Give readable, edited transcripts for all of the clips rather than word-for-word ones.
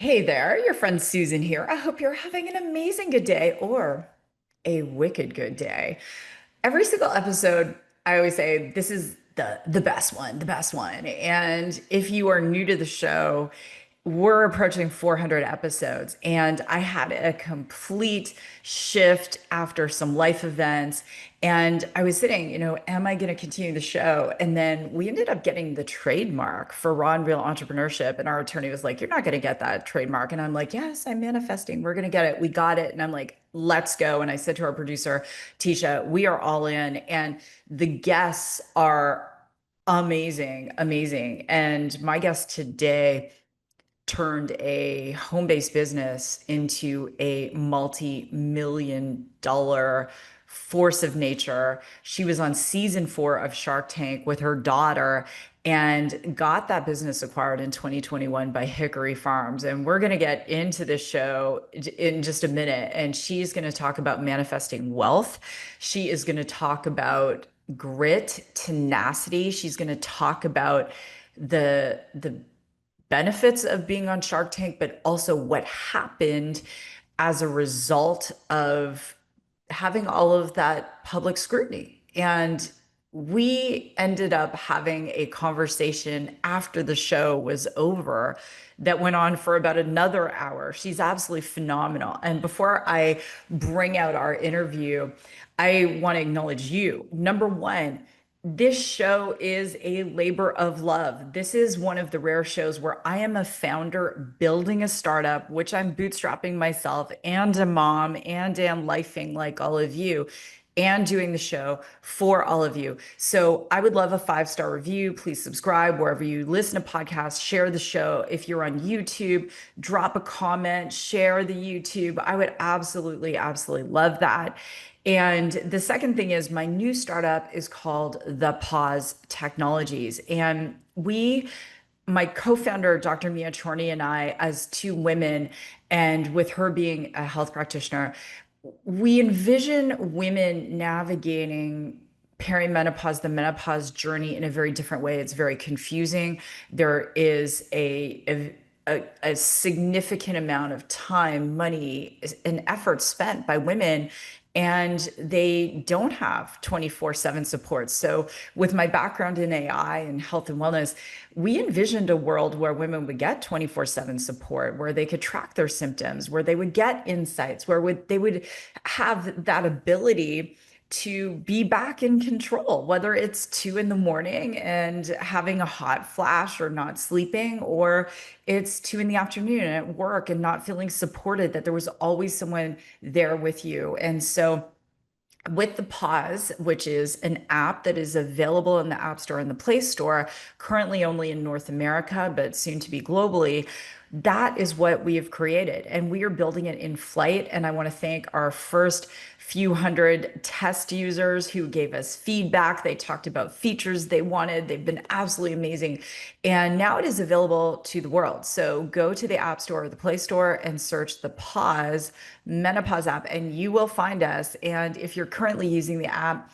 Hey there, your friend Susan here. I hope you're having an amazing good day or a wicked good day. Every single episode, I always say this is the best one, the best one. And if you are new to the show, we're approaching 400 episodes, and I had a complete shift after some life events. And I was sitting, am I going to continue the show? And then we ended up getting the trademark for Raw and Real Entrepreneurship. And our attorney was like, "You're not going to get that trademark." And I'm like, "Yes, I'm manifesting. We're going to get it. We got it." And I'm like, "Let's go." And I said to our producer, Tisha, "We are all in." And the guests are amazing, amazing. And my guest today turned a home-based business into a multi-million-dollar force of nature. She was on season 4 of Shark Tank with her daughter and got that business acquired in 2021 by Hickory Farms. And we're going to get into this show in just a minute. And she's going to talk about manifesting wealth. She is going to talk about grit, tenacity. She's going to talk about the benefits of being on Shark Tank, but also what happened as a result of having all of that public scrutiny. And we ended up having a conversation after the show was over that went on for about another hour. She's absolutely phenomenal. And before I bring out our interview, I want to acknowledge you. Number one, this show is a labor of love. This is one of the rare shows where I am a founder building a startup, which I'm bootstrapping myself, and a mom, and am lifing like all of you, and doing the show for all of you. So I would love a 5-star review. Please subscribe wherever you listen to podcasts, share the show. If you're on YouTube, drop a comment, share the YouTube. I would absolutely, absolutely love that. And the second thing is my new startup is called The Pause Technologies. And my co-founder, Dr. Mia Chorney, and I, as two women, and with her being a health practitioner, we envision women navigating perimenopause, the menopause journey in a very different way. It's very confusing. There is a significant amount of time, money, and effort spent by women, and they don't have 24/7 support. So, with my background in AI and health and wellness, we envisioned a world where women would get 24/7 support, where they could track their symptoms, where they would get insights, they would have that ability to be back in control, whether it's 2 in the morning and having a hot flash or not sleeping, or it's 2 in the afternoon at work and not feeling supported, that there was always someone there with you. And so with the Pause, which is an app that is available in the App Store and the Play Store, currently only in North America, but soon to be globally, that is what we have created. And we are building it in flight. And I want to thank our first few hundred test users who gave us feedback. They talked about features they wanted. They've been absolutely amazing. And now it is available to the world. So go to the App Store or the Play Store and search the Pause Menopause app, and you will find us. And if you're currently using the app,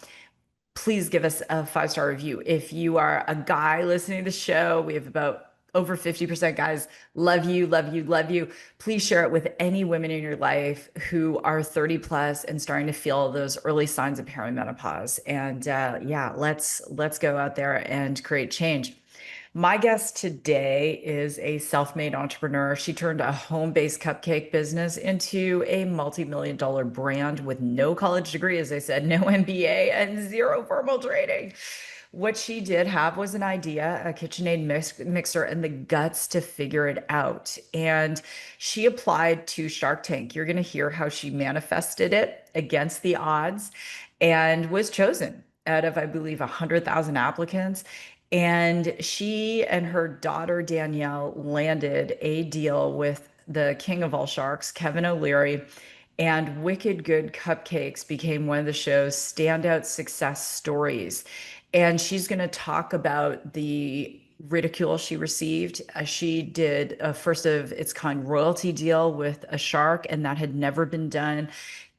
please give us a 5-star review. If you are a guy listening to the show, we have about over 50% guys. Love you, love you, love you. Please share it with any women in your life who are 30 plus and starting to feel those early signs of perimenopause. And yeah, let's go out there and create change. My guest today is a self-made entrepreneur. She turned a home-based cupcake business into a multi-million-dollar brand with no college degree, as I said, no MBA, and zero formal training. What she did have was an idea, a KitchenAid mixer, and the guts to figure it out. And she applied to Shark Tank. You're going to hear how she manifested it against the odds and was chosen out of, I believe, 100,000 applicants. And she and her daughter Danielle landed a deal with the king of all sharks, Kevin O'Leary, and Wicked Good Cupcakes became one of the show's standout success stories. And she's going to talk about the ridicule she received. She did a first of its kind royalty deal with a shark, and that had never been done.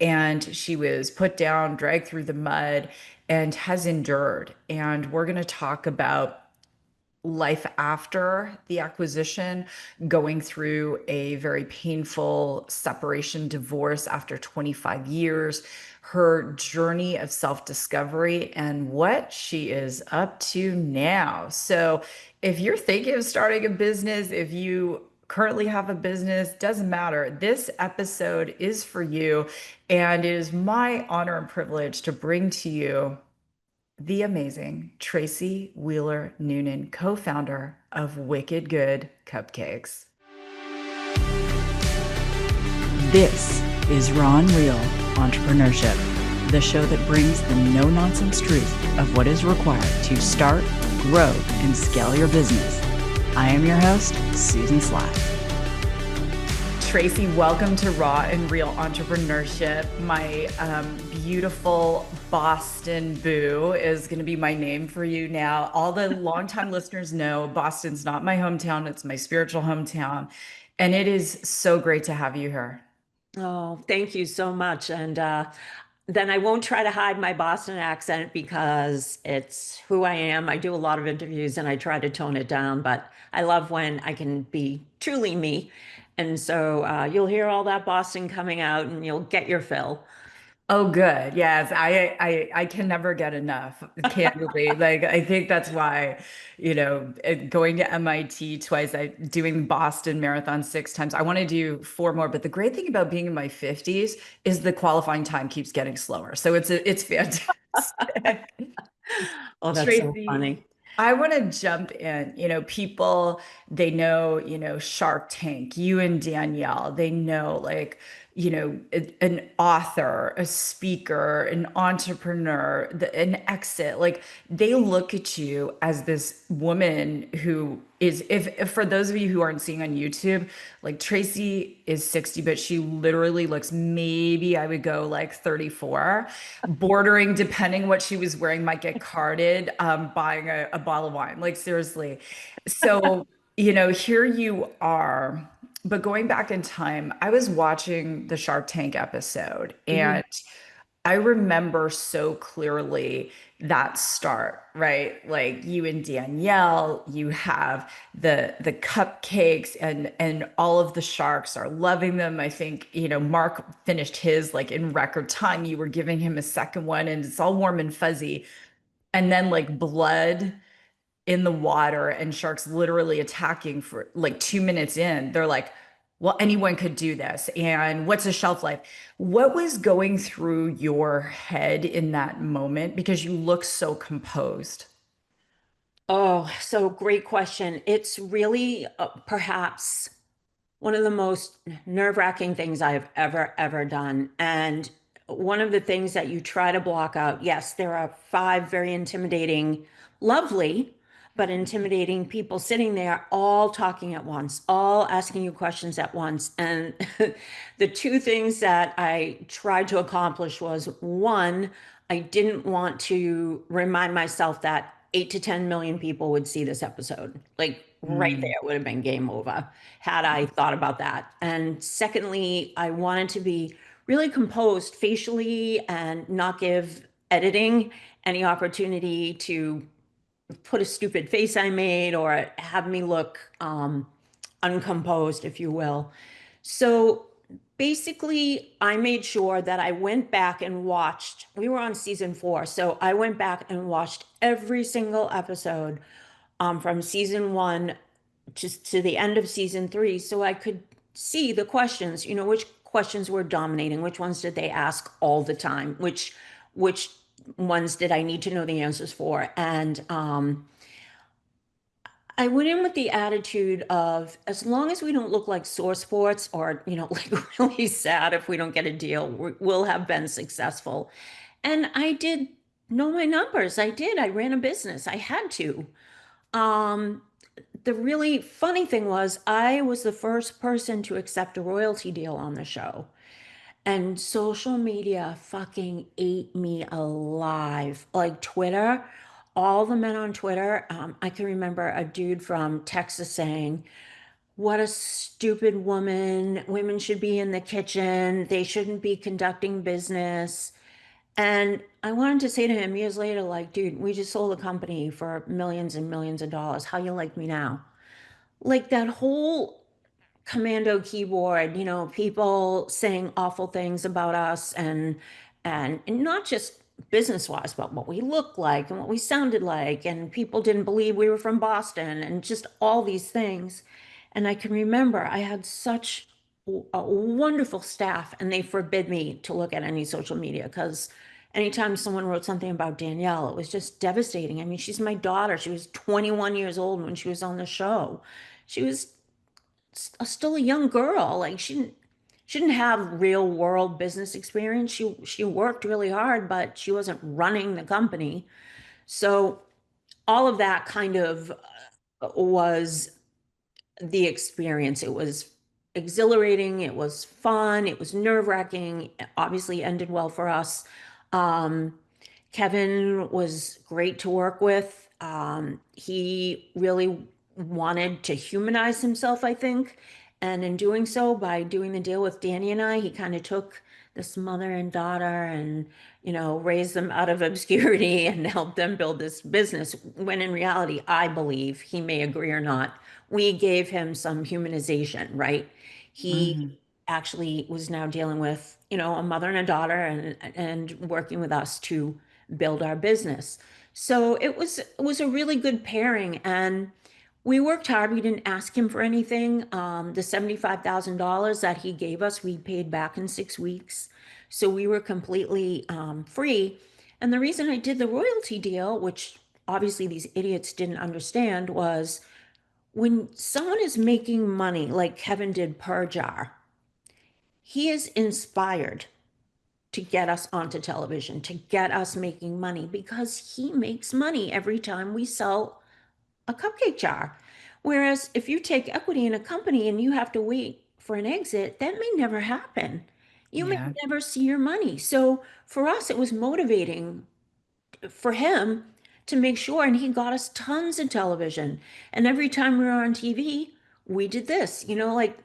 And she was put down, dragged through the mud, and has endured. And we're going to talk about life after the acquisition, going through a very painful separation divorce after 25 years, her journey of self-discovery, and what she is up to now. So, if you're thinking of starting a business, if you currently have a business, doesn't matter. This episode is for you, and it is my honor and privilege to bring to you the amazing Tracey Wheeler Noonan, co-founder of Wicked Good Cupcakes. This is Raw and Real Entrepreneurship, the show that brings the no-nonsense truth of what is required to start, grow, and scale your business. I am your host, Susan Slack. Tracey, welcome to Raw and Real Entrepreneurship. My beautiful Boston boo is going to be my name for you now. All the longtime listeners know Boston's not my hometown, it's my spiritual hometown. And it is so great to have you here. Oh, thank you so much. And then I won't try to hide my Boston accent because it's who I am. I do a lot of interviews and I try to tone it down, but I love when I can be truly me. And so you'll hear all that Boston coming out and you'll get your fill. Oh, good. Yes, I can never get enough, candidly. Like, I think that's why, going to MIT twice, doing Boston Marathon 6 times. I want to do four more. But the great thing about being in my 50s is the qualifying time keeps getting slower. So it's fantastic. Oh, that's so Tracey, funny. I want to jump in. People, they know, Shark Tank, you and Danielle, they know like, an author, a speaker, an entrepreneur, an exit. Like they look at you as this woman who is, if for those of you who aren't seeing on YouTube, like Tracey is 60, but she literally looks, maybe I would go like 34, bordering, depending what she was wearing, might get carded, buying a bottle of wine. Like seriously. So, here you are. But going back in time, I was watching the Shark Tank episode, Mhm. and I remember so clearly that start, right? Like you and Danielle, you have the cupcakes, and all of the sharks are loving them. I think, Mark finished his like in record time. You were giving him a second one, and it's all warm and fuzzy. And then like blood in the water and sharks literally attacking for like 2 minutes in. They're like, well, anyone could do this. And what's a shelf life? What was going through your head in that moment? Because you look so composed. Oh, so great question. It's really perhaps one of the most nerve-wracking things I've ever done. And one of the things that you try to block out, yes, there are five very intimidating, lovely, but intimidating people sitting there all talking at once, all asking you questions at once. And the two things that I tried to accomplish was one, I didn't want to remind myself that 8 to 10 million people would see this episode. Like right there Mm. would have been game over had I thought about that. And secondly, I wanted to be really composed facially and not give editing any opportunity to put a stupid face I made or have me look uncomposed, if you will. So basically, I made sure that I went back and watched. We were on season 4, so I went back and watched every single episode from season 1 just to the end of season 3, so I could see the questions. Which questions were dominating, which ones did they ask all the time, which ones did I need to know the answers for, and I went in with the attitude of as long as we don't look like sore sports or, like really sad if we don't get a deal, we'll have been successful. And I did know my numbers. I did. I ran a business. I had to. Um, the really funny thing was I was the first person to accept a royalty deal on the show. And social media fucking ate me alive. Like Twitter, all the men on Twitter, I can remember a dude from Texas saying, what a stupid woman. Women should be in the kitchen. They shouldn't be conducting business. And I wanted to say to him years later, like, dude, we just sold a company for millions and millions of dollars. How you like me now? Like that whole commando keyboard, people saying awful things about us and not just business wise, but what we looked like and what we sounded like, and people didn't believe we were from Boston and just all these things. And I can remember I had such a wonderful staff, and they forbid me to look at any social media because anytime someone wrote something about Danielle, it was just devastating. I mean, she's my daughter. She was 21 years old when she was on the show. She was still a young girl. Like she didn't have real world business experience. She worked really hard, but she wasn't running the company. So all of that kind of was the experience. It was exhilarating, it was fun, it was nerve-wracking. Obviously ended well for us. Um, Kevin was great to work with. He really wanted to humanize himself, I think. And in doing so, by doing the deal with Danny and I, he kind of took this mother and daughter and, raised them out of obscurity and helped them build this business. When in reality, I believe, he may agree or not, we gave him some humanization, right? He Mhm. actually was now dealing with, a mother and a daughter and working with us to build our business. So it was a really good pairing, and we worked hard. We didn't ask him for anything. The $75,000 that he gave us, we paid back in 6 weeks. So we were completely free. And the reason I did the royalty deal, which obviously these idiots didn't understand, was when someone is making money like Kevin did per jar, he is inspired to get us onto television, to get us making money because he makes money every time we sell a cupcake jar. Whereas if you take equity in a company and you have to wait for an exit, that may never happen. You may Yeah. never see your money. So for us, it was motivating for him to make sure, and he got us tons of television. And every time we were on TV, we did this, like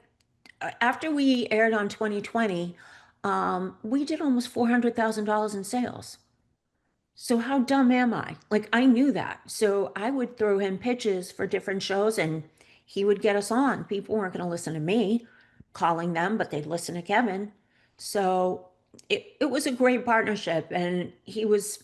after we aired on 2020, we did almost $400,000 in sales. So how dumb am I? Like I knew that. So I would throw him pitches for different shows and he would get us on. People weren't going to listen to me calling them, but they'd listen to Kevin. So it was a great partnership, and he's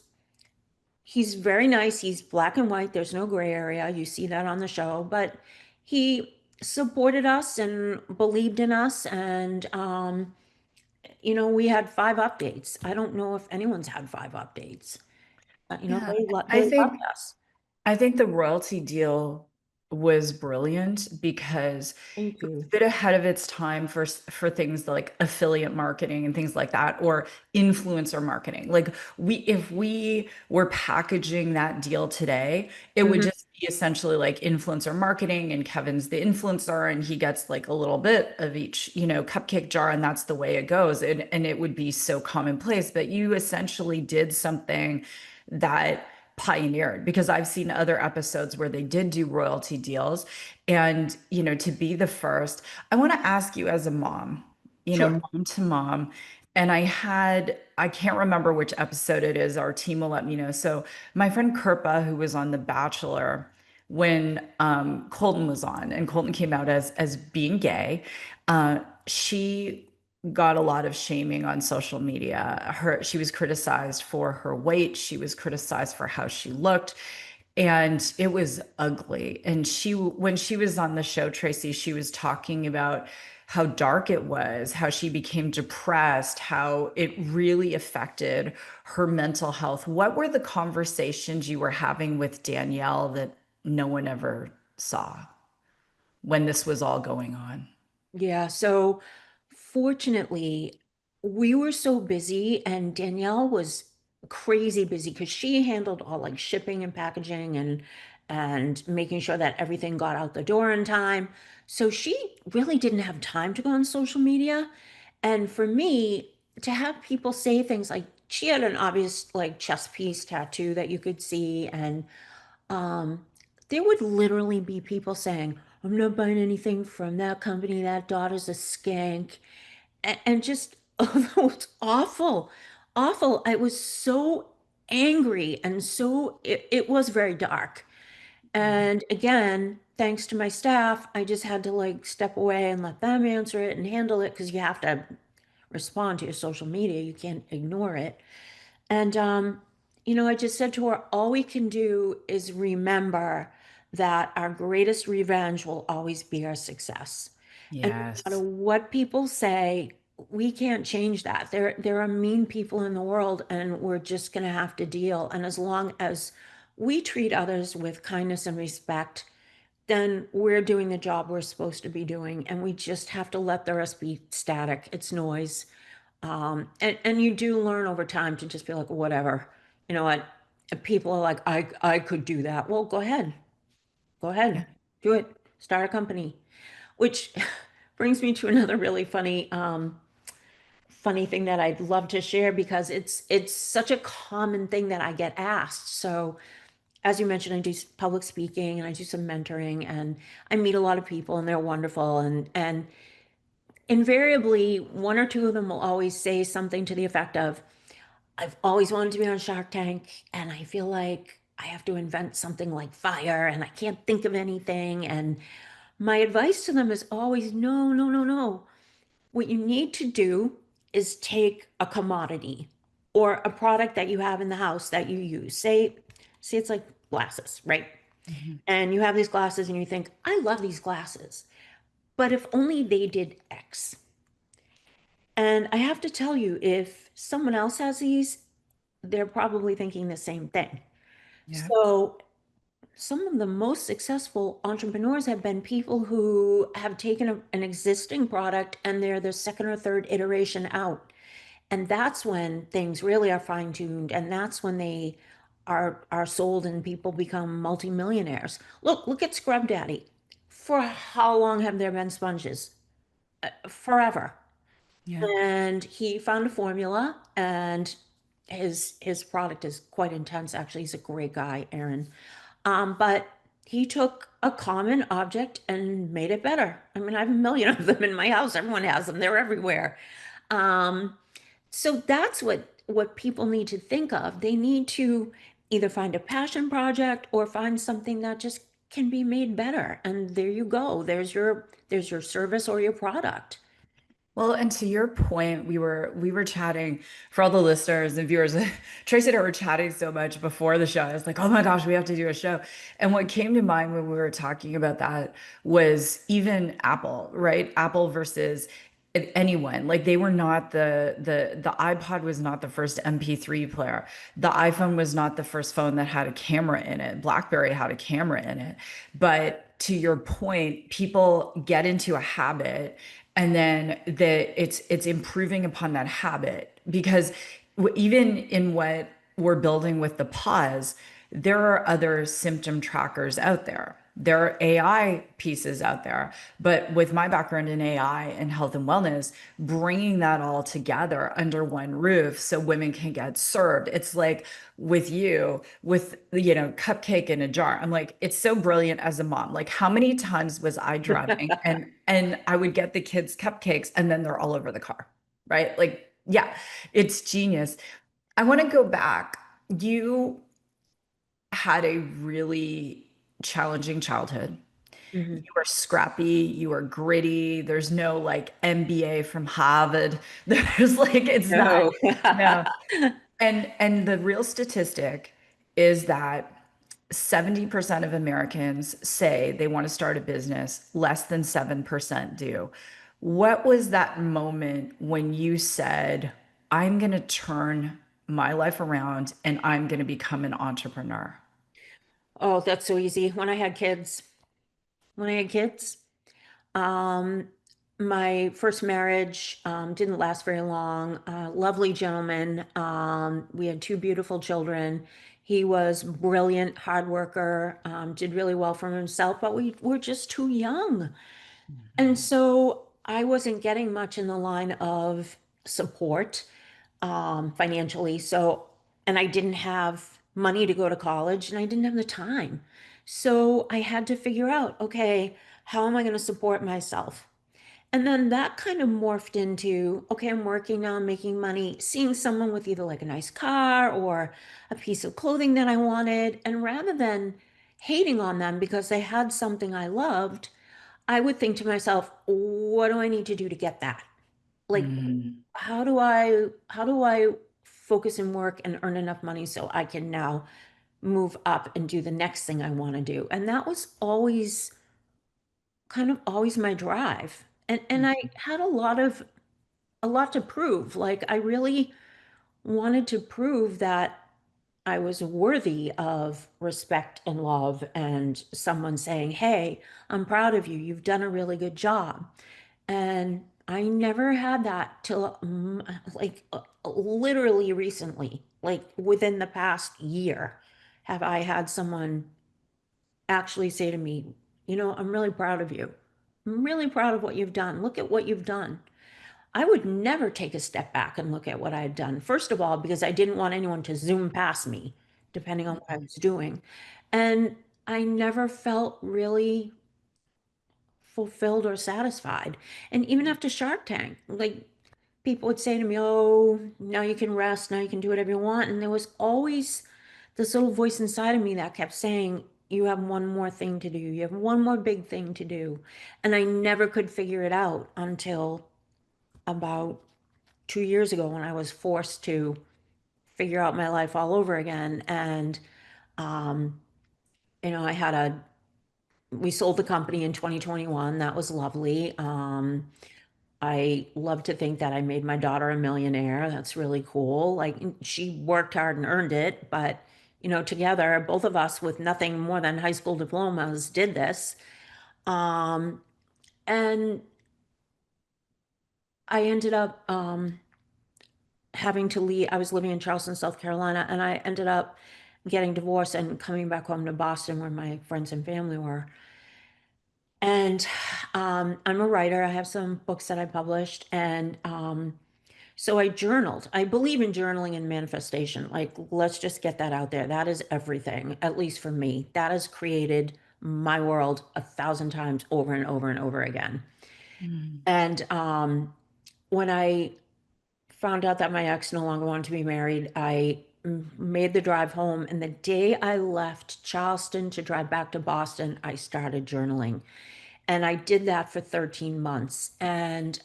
very nice. He's black and white. There's no gray area. You see that on the show, but he supported us and believed in us. And, we had 5 updates. I don't know if anyone's had 5 updates. Yeah. They I loved think us. I think the royalty deal was brilliant because Thank it was a you. bit ahead of its time for things like affiliate marketing and things like that, or influencer marketing. Like if we were packaging that deal today, it would Mhm. just be essentially like influencer marketing, and Kevin's the influencer and he gets like a little bit of each, cupcake jar, and that's the way it goes. And it would be so commonplace, but you essentially did something that pioneered, because I've seen other episodes where they did do royalty deals. And, to be the first, I want to ask you as a mom, Sure. mom to mom. And I can't remember which episode it is. Our team will let me know. So my friend Kirpa, who was on The Bachelor when Colton was on, and Colton came out as being gay, she got a lot of shaming on social media. She was criticized for her weight, she was criticized for how she looked, and it was ugly. And when she was on the show, Tracy, she was talking about how dark it was, how she became depressed, how it really affected her mental health. What were the conversations you were having with Danielle that no one ever saw when this was all going on? Yeah. So fortunately, we were so busy, and Danielle was crazy busy because she handled all like shipping and packaging and making sure that everything got out the door in time. So she really didn't have time to go on social media. And for me, to have people say things like she had an obvious like chest piece tattoo that you could see, and um, there would literally be people saying, I'm not buying anything from that company. That daughter's a skank. And just, oh, it's awful. awful. I was so angry and it was very dark. And again, thanks to my staff, I just had to like step away and let them answer it and handle it because you have to respond to your social media. You can't ignore it. And, I just said to her, all we can do is remember that our greatest revenge will always be our success. And no matter Yes. what people say, we can't change that. There are mean people in the world, and we're just going to have to deal. And as long as we treat others with kindness and respect, then we're doing the job we're supposed to be doing. And we just have to let the rest be static. It's noise. And you do learn over time to just be like, whatever, you know what? People are like, I could do that. Well, go Yeah. ahead, do it, start a company, which brings me to another really funny thing that I'd love to share because it's such a common thing that I get asked. So as you mentioned, I do public speaking and I do some mentoring and I meet a lot of people and they're wonderful. And invariably, one or two of them will always say something to the effect of, I've always wanted to be on Shark Tank, and I feel like I have to invent something like fire, and I can't think of anything. And my advice to them is always no, no, no, no. What you need to do is take a commodity or a product that you have in the house that you use. Say it's like glasses, right? Mhm. And you have these glasses and you think, I love these glasses, but if only they did X. And I have to tell you, if someone else has these, they're probably thinking the same thing. Yeah. So some of the most successful entrepreneurs have been people who have taken an existing product and they're the second or third iteration out. And that's when things really are fine-tuned, and that's when they are sold and people become multimillionaires. Look at Scrub Daddy. For how long have there been sponges? Forever. Yeah. And he found a formula, and his product is quite intense. Actually, he's a great guy, Aaron. But he took a common object and made it better. I mean, I have a million of them in my house. Everyone has them. They're everywhere. Um, so that's what people need to think of. They need to either find a passion project or find something that just can be made better. And there you go. There's your service or your product. Well, and to your point, we were chatting for all the listeners and viewers. Tracy and I were chatting so much before the show. I was like, "Oh my gosh, we have to do a show." And what came to mind when we were talking about that was even Apple, right? Apple versus anyone. Like they were not the iPod was not the first MP3 player. The iPhone was not the first phone that had a camera in it. BlackBerry had a camera in it. But to your point, people get into a habit and then it's improving upon that habit because even in what we're building with the pause, there are other symptom trackers out there. There are AI pieces out there, but with my background in AI and health and wellness, bringing that all together under one roof so women can get served. It's like with you, with cupcake in a jar. I'm like, it's so brilliant as a mom. Like, how many times was I driving and I would get the kids cupcakes and then they're all over the car, right? Like, yeah, it's genius. I want to go back. You had a really challenging childhood. Mhm. You were scrappy, you were gritty. There's no like MBA from Harvard. There's like it's not No. no. And the real statistic is that 70% of Americans say they want to start a business, less than 7% do. What was that moment when you said, I'm going to turn my life around and I'm going to become an entrepreneur? Oh, that's so easy. When I had kids, um, my first marriage didn't last very long. Lovely gentleman. We had two beautiful children. He was brilliant, hard worker, did really well for himself, but we were just too young. And Mhm. so I wasn't getting much in the line of support financially. So, and I didn't have money to go to college and I didn't have the time. So I had to figure out, okay, how am I going to support myself? And then that kind of morphed into, okay, I'm working now, I'm making money, seeing someone with either like a nice car or a piece of clothing that I wanted. And rather than hating on them because they had something I loved, I would think to myself, what do I need to do to get that? Like, Mm. how do I focus and work and earn enough money so I can now move up and do the next thing I want to do? And that was always kind of always my drive. And I had a lot to prove. Like I really wanted to prove that I was worthy of respect and love and someone saying, "Hey, I'm proud of you. You've done a really good job." And I never had that till like literally recently, like within the past year, have I had someone actually say to me, "I'm really proud of you. I'm really proud of what you've done. Look at what you've done." I would never take a step back and look at what I had done. First of all, because I didn't want anyone to zoom past me, depending on what I was doing. And I never felt really fulfilled or satisfied. And even after Shark Tank, like people would say to me, "Oh, now you can rest, now you can do whatever you want." And there was always this little voice inside of me that kept saying, "You have one more thing to do. You have one more big thing to do." And I never could figure it out until about 2 years ago when I was forced to figure out my life all over again. And, um, I had we sold the company in 2021. That was lovely. I love to think that I made my daughter a millionaire. That's really cool. Like she worked hard and earned it, but together, both of us with nothing more than high school diplomas did this. Um, and I ended up having to leave. I was living in Charleston, South Carolina, and I ended up getting divorced and coming back home to Boston where my friends and family were. And I'm a writer. I have some books that I published, and so I journaled. I believe in journaling and manifestation. Like, let's just get that out there. That is everything, at least for me. That has created my world 1,000 times over and over and over again. Mm. And when I found out that my ex no longer wanted to be married, I made the drive home. And the day I left Charleston to drive back to Boston, I started journaling. And I did that for 13 months. And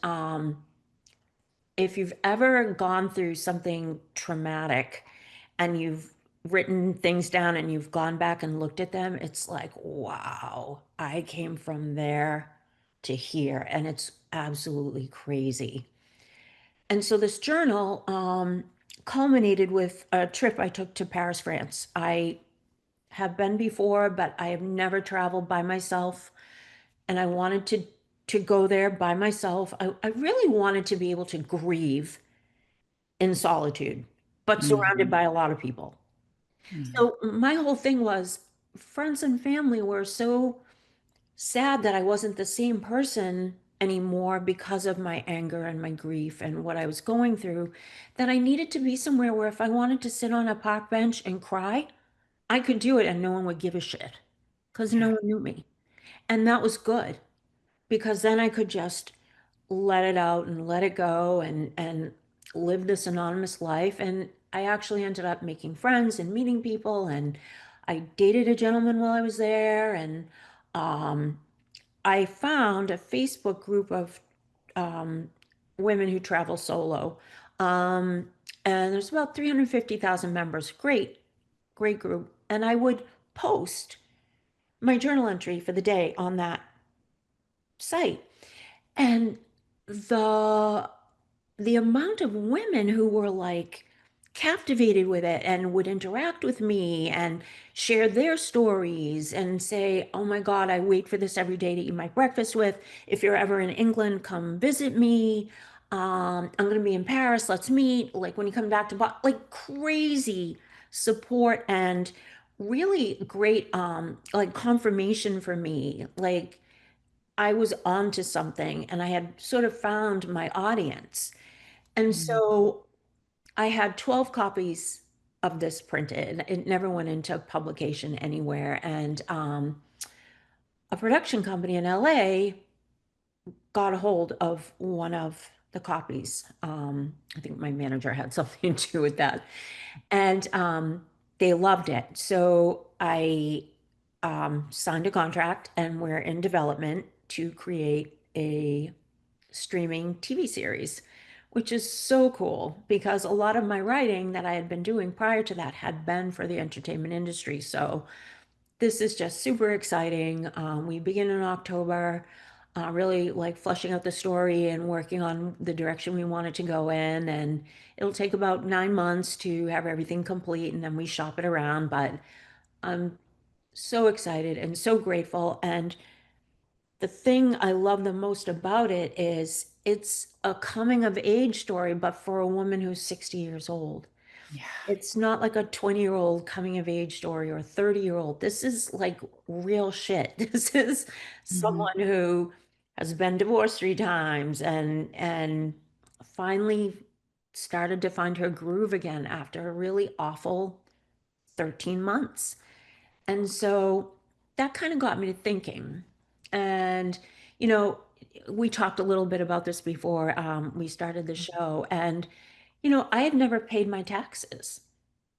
if you've ever gone through something traumatic and you've written things down and you've gone back and looked at them, it's like, wow, I came from there to here. And it's absolutely crazy. And so this journal culminated with a trip I took to Paris, France. I have been before, but I have never traveled by myself. And I wanted to go there by myself. I really wanted to be able to grieve in solitude, but surrounded Mhm. by a lot of people. Mhm. So my whole thing was friends and family were so sad that I wasn't the same person anymore because of my anger and my grief and what I was going through, that I needed to be somewhere where if I wanted to sit on a park bench and cry, I could do it and no one would give a shit because no Yeah. one knew me. And that was good because then I could just let it out and let it go and live this anonymous life. And I actually ended up making friends and meeting people. And I dated a gentleman while I was there. And um, I found a Facebook group of um, women who travel solo. Um, and there's about 350,000 members. Great, great group. And I would post my journal entry for the day on that site. And the the amount of women who were like captivated with it and would interact with me and share their stories and say, "Oh my God, I wait for this every day to eat my breakfast with. If you're ever in England, come visit me. I'm going to be in Paris. Let's meet." Like when you come back to like crazy support and really great like confirmation for me. Like I was onto something and I had sort of found my audience. And Mm. so I had 12 copies of this printed. It never went into publication anywhere. And a production company in LA got a hold of one of the copies. I think my manager had something to do with that. And they loved it. So I signed a contract, and we're in development to create a streaming TV series, which is so cool because a lot of my writing that I had been doing prior to that had been for the entertainment industry. So this is just super exciting. We begin in October, really like fleshing out the story and working on the direction we want it to go in. And it'll take about 9 months to have everything complete, and then we shop it around. But I'm so excited and so grateful. And the thing I love the most about it is it's a coming of age story, but for a woman who's 60 years old. Yeah. It's not like a 20-year-old coming of age story or a 30-year-old. This is like real shit. This is Mhm. someone who has been divorced 3 times and finally started to find her groove again after a really awful 13 months. And so that kind of got me to thinking. And, you know, we talked a little bit about this before we started the show. And, I had never paid my taxes.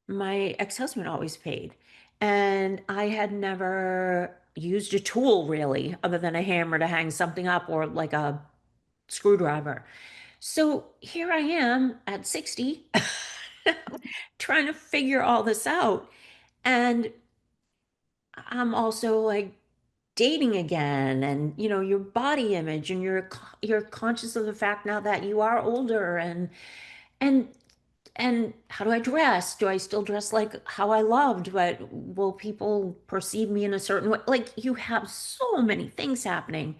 My ex-husband always paid. And I had never used a tool really, other than a hammer to hang something up or like a screwdriver. So here I am at 60, trying to figure all this out. And I'm also like dating again, and your body image, and you're conscious of the fact now that you are older, and and how do I dress? Do I still dress like how I loved, but will people perceive me in a certain way? Like, you have so many things happening.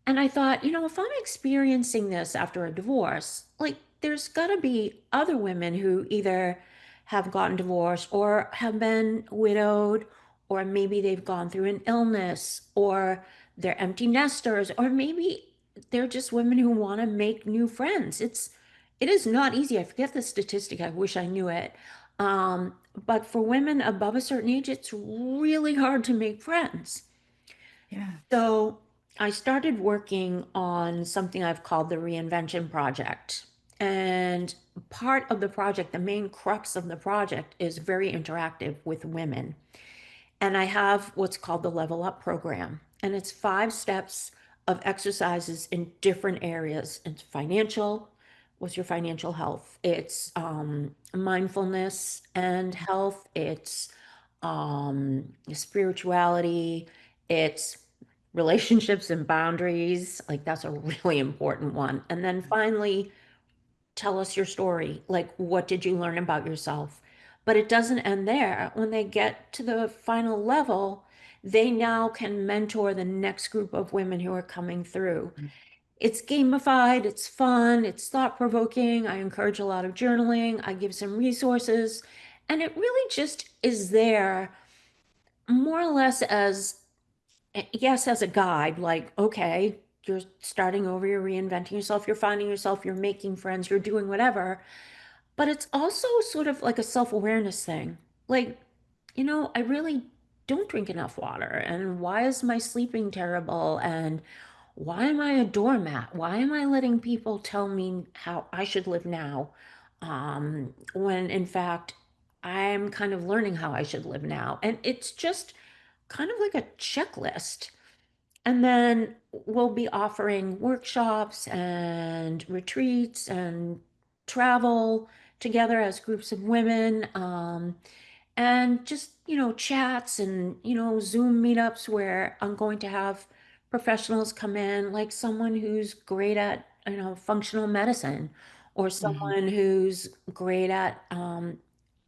And I thought, if I'm experiencing this after a divorce, like there's got to be other women who either have gotten divorced or have been widowed, or maybe they've gone through an illness, or they're empty nesters, or maybe they're just women who want to make new friends. It is not easy. I forget the statistic. I wish I knew it. But for women above a certain age, it's really hard to make friends. Yeah. So I started working on something I've called the Reinvention Project. And part of the project, the main crux of the project, is very interactive with women. And I have what's called the Level Up program. And it's 5 steps of exercises in different areas. It's financial. What's your financial health? It's mindfulness and health. It's spirituality. It's relationships and boundaries. Like, that's a really important one. And then finally, tell us your story. Like, what did you learn about yourself? But it doesn't end there. When they get to the final level, they now can mentor the next group of women who are coming through. It's gamified, it's fun, it's thought provoking. I encourage a lot of journaling, I give some resources, and it really just is there more or less as, yes, as a guide, like, okay, you're starting over, you're reinventing yourself, you're finding yourself, you're making friends, you're doing whatever. But it's also sort of like a self-awareness thing. Like, I really don't drink enough water. And why is my sleeping terrible? And why am I a doormat? Why am I letting people tell me how I should live now? When in fact, I'm kind of learning how I should live now. And it's just kind of like a checklist. And then we'll be offering workshops and retreats and travel together as groups of women, and just, chats and, Zoom meetups where I'm going to have professionals come in, like someone who's great at, functional medicine, or Mhm. someone who's great at,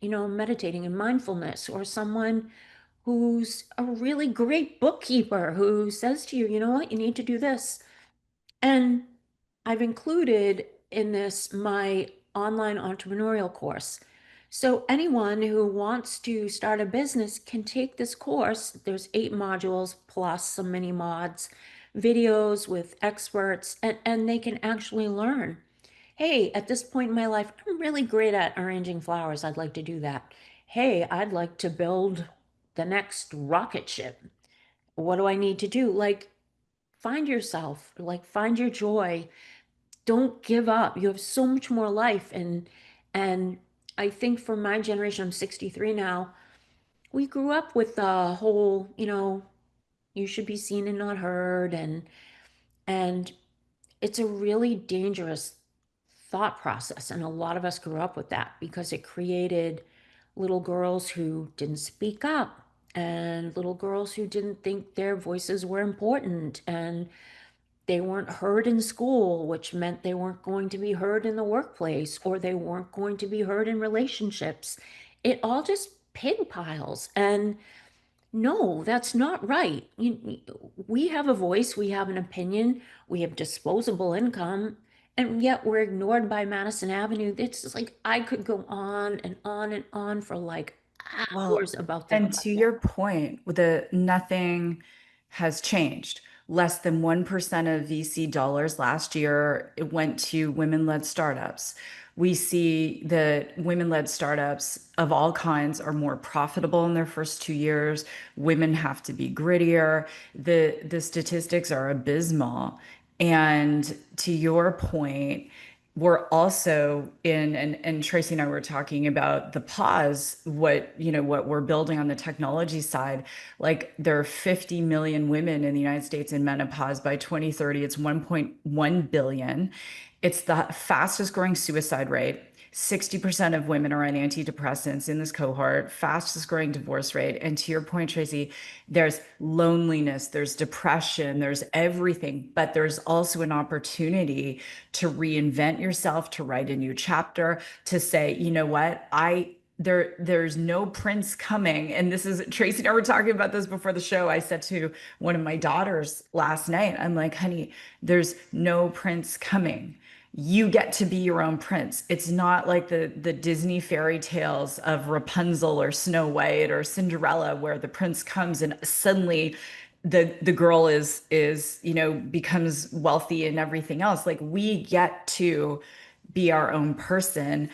meditating and mindfulness, or someone who's a really great bookkeeper who says to you, you know what, you need to do this. And I've included in this my online entrepreneurial course. So anyone who wants to start a business can take this course. There's 8 modules plus some mini mods, videos with experts, and they can actually learn. Hey, at this point in my life, I'm really great at arranging flowers. I'd like to do that. Hey, I'd like to build the next rocket ship. What do I need to do? Like, find yourself, like find your joy. Don't give up. You have so much more life. And I think for my generation, I'm 63 now, we grew up with the whole, you should be seen and not heard. And it's a really dangerous thought process. And a lot of us grew up with that because it created little girls who didn't speak up and little girls who didn't think their voices were important and they weren't heard in school, which meant they weren't going to be heard in the workplace or they weren't going to be heard in relationships. It all just pig piles. And no, that's not right. We have a voice, we have an opinion, we have disposable income, and yet we're ignored by Madison Avenue. It's just like I could go on and on and on for like Well, hours about this and to subject. your point, the nothing has changed. Less than 1% of VC dollars last year it went to women-led startups. We see that women-led startups of all kinds are more profitable in their first 2 years. Women have to be grittier. The statistics are abysmal. And to your point, we're also in, and Tracy and I were talking about the pause, what we're building on the technology side. Like there are 50 million women in the United States in menopause. By 2030, it's 1.1 billion. It's the fastest growing suicide rate. 60% of women are on antidepressants in this cohort, fastest growing divorce rate. And to your point, Tracy, there's loneliness, there's depression, there's everything, but there's also an opportunity to reinvent yourself, to write a new chapter, to say, you know what, there's no prince coming. And this is Tracy and I were talking about this before the show. I said to one of my daughters last night, I'm like, honey, there's no prince coming. You get to be your own prince. It's not like the Disney fairy tales of Rapunzel or Snow White or Cinderella where the prince comes and suddenly the girl is becomes wealthy and everything else. Like we get to be our own person.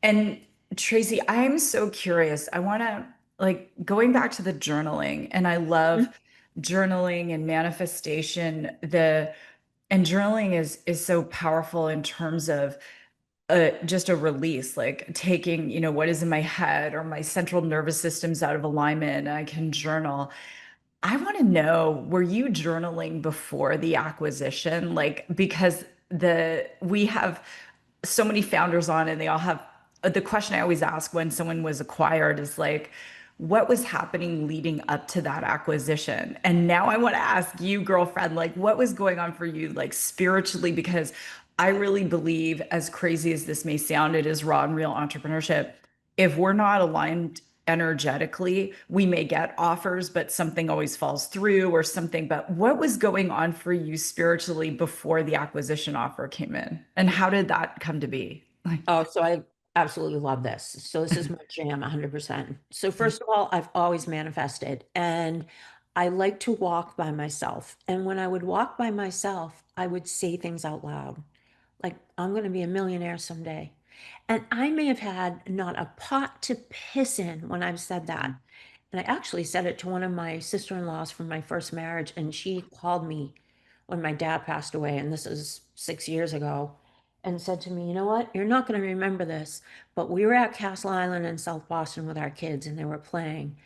And Tracy, I'm so curious. I want to like going back to the journaling, and I love Mhm. journaling and manifestation. The and journaling is so powerful in terms of just a release, like taking, what is in my head or my central nervous system's out of alignment, and I can journal. I want to know, were you journaling before the acquisition? Like, because we have so many founders on and they all have the question I always ask when someone was acquired is like, what was happening leading up to that acquisition? And now I want to ask you, girlfriend, like what was going on for you, like spiritually? Because I really believe, as crazy as this may sound, it is raw and real entrepreneurship. If we're not aligned energetically, we may get offers, but something always falls through or something. But what was going on for you spiritually before the acquisition offer came in? And how did that come to be? Like, Oh, so I absolutely love this. So this is my jam 100%. So first of all, I've always manifested and I like to walk by myself. And when I would walk by myself, I would say things out loud. Like, I'm going to be a millionaire someday. And I may have had not a pot to piss in when I've said that. And I actually said it to one of my sister-in-laws from my first marriage, and she called me when my dad passed away, and this is 6 years ago, and said to me, "You know what? You're not going to remember this, but we were at Castle Island in South Boston with our kids, and they were playing.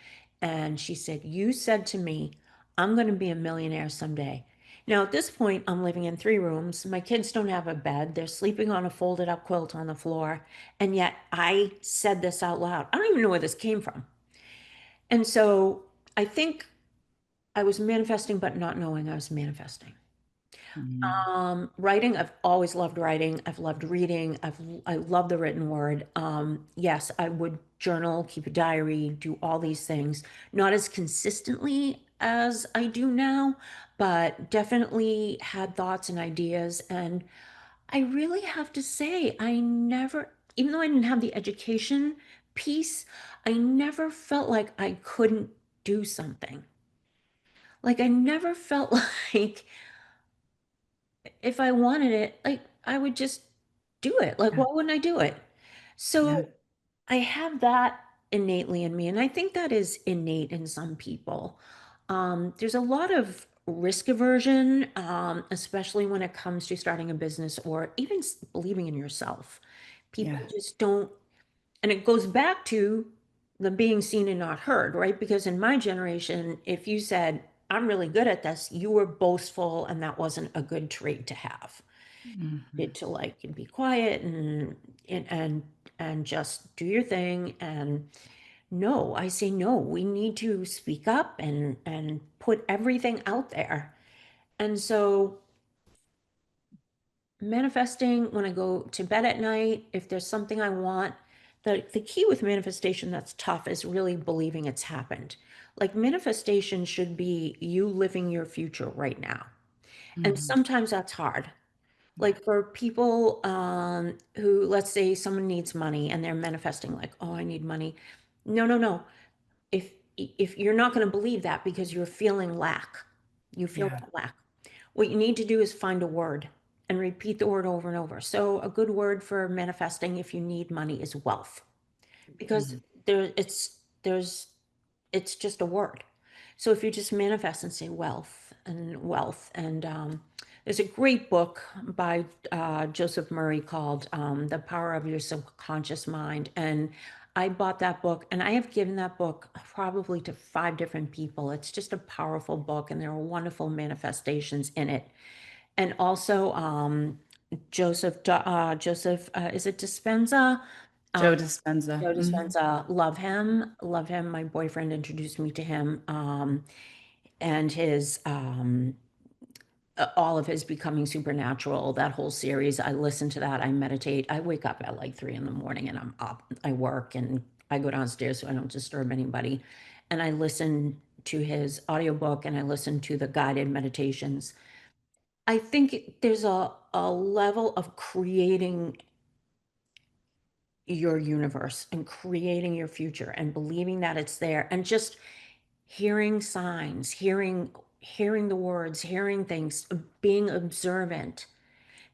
And she said, you said to me, I'm going to be a millionaire someday." Now, at this point, I'm living in 3 rooms. My kids don't have a bed. They're sleeping on a folded up quilt on the floor. And yet I said this out loud. I don't even know where this came from. And so I think I was manifesting, but not knowing I was manifesting. mm, Writing, I've always loved writing. I've loved reading. I love the written word. Yes, I would journal, keep a diary, do all these things. Not as consistently as I do now, but definitely had thoughts and ideas. And I really have to say, I never, even though I didn't have the education piece, I never felt like I couldn't do something. Like I never felt like if I wanted it, like I would just do it. Like, yeah, why wouldn't I do it? yeah, So I have that innately in me, and I think that is innate in some people. There's a lot of risk aversion, especially when it comes to starting a business or even believing in yourself. People Yeah. just don't, and it goes back to the being seen and not heard, right? Because in my generation, if you said, I'm really good at this, you were boastful, and that wasn't a good trait to have. Mhm. It to like and be quiet and and and just do your thing. And no, I say no, we need to speak up and put everything out there. And so manifesting when I go to bed at night, if there's something I want, the key with manifestation that's tough is really believing it's happened. Like manifestation should be you living your future right now. And Mhm. sometimes that's hard. Yeah. Like for people who, let's say someone needs money and they're manifesting like, oh, I need money. No, no, no. If you're not going to believe that because you're feeling lack, you feel Yeah. that lack. What you need to do is find a word and repeat the word over and over. So a good word for manifesting if you need money is wealth, because Mhm. there's it's just a word. So if you just manifest and say wealth and wealth, and there's a great book by Joseph Murray called The Power of Your Subconscious Mind. And I bought that book and I have given that book probably to 5 different people. It's just a powerful book and there are wonderful manifestations in it. And also Joseph, is it Dispenza? Joe Dispenza. Joe Mhm. Dispenza, love him, love him. My boyfriend introduced me to him, and his all of his Becoming Supernatural, that whole series. I listen to that. I meditate. I wake up at like 3 in the morning and I'm up. I work and I go downstairs so I don't disturb anybody. And I listen to his audiobook and I listen to the guided meditations. I think there's a level of creating your universe and creating your future and believing that it's there and just hearing signs, hearing the words, hearing things, being observant,